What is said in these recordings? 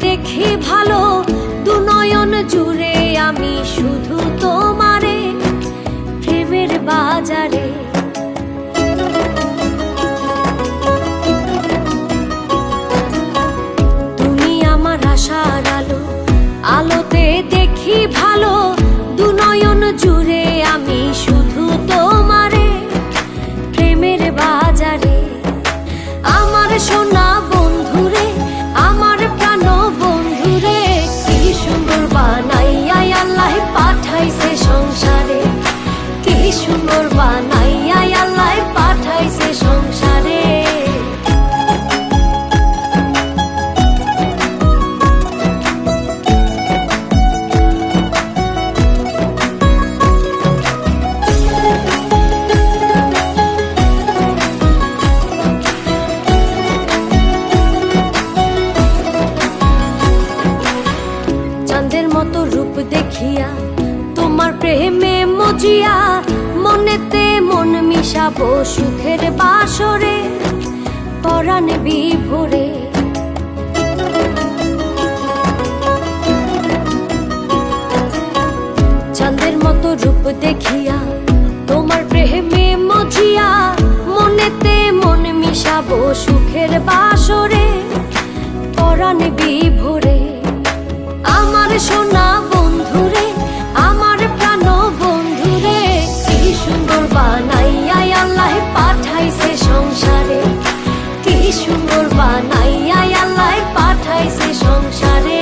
দেখি ভালো দুনয়ন জুড়ে আমি শুধু তোমারে প্রেমের বাজারে। তুমি আমার আশার আলো, আলোতে দেখি ভালো দুনয়ন জুড়ে আমি শুধু তোমারে প্রেমের বাজারে। আমার সোনা বন্ধুরে, আমার প্রাণ বন্ধুরে, কি সুন্দর বানাইয়া আল্লাহ পাঠাইছে সংসারে, কি সুন্দর বানাইয়া আল্লাহ পাঠাইছে সংসারে। চাঁদের মতো রূপ দেখিয়া তোমার প্রেমে মজিয়া মনেতে মন মিশাবো সুখের বাসরে পরাণে বিভোরে। চাঁদের মতো রূপ দেখিয়া তোমার প্রেমে মজিয়া মনেতে মন মিশাবো সুখের বাসরে পরাণে বিভোরে। আমার সোনা বন্ধুরে, আমার প্রাণ বন্ধুরে, কি সুন্দর বানাইয়া আল্লাহ পাঠাইছে সংসারে, কি সুন্দর বানাইয়া আল্লাহ পাঠাইছে সংসারে।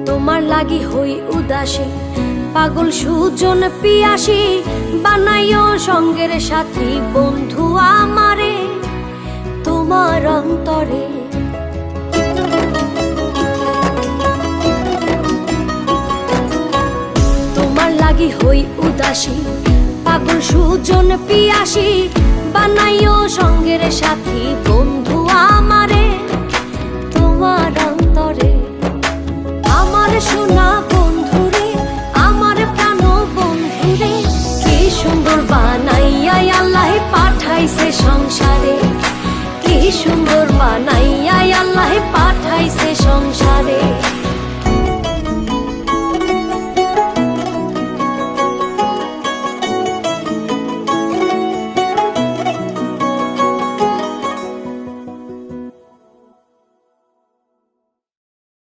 তোমার লাগি হই উদাসী, পাগল সুজন পিয়াসী, বানাইও সঙ্গের সাথী বন্ধু আমারে তোমার অন্তরে। তোমার লাগি হই উদাসী, পাগল সুজন পিয়াসী, বানাইও সঙ্গের সাথী বন্ধু আমারে তোমার অন্তরে। আমার সোনা বন্ধুরে, আমার প্রাণ বন্ধুরে, কি সুন্দর বানাইয়া আল্লাহ পাঠাইছে সংসারে, কি সুন্দর বানাইয়া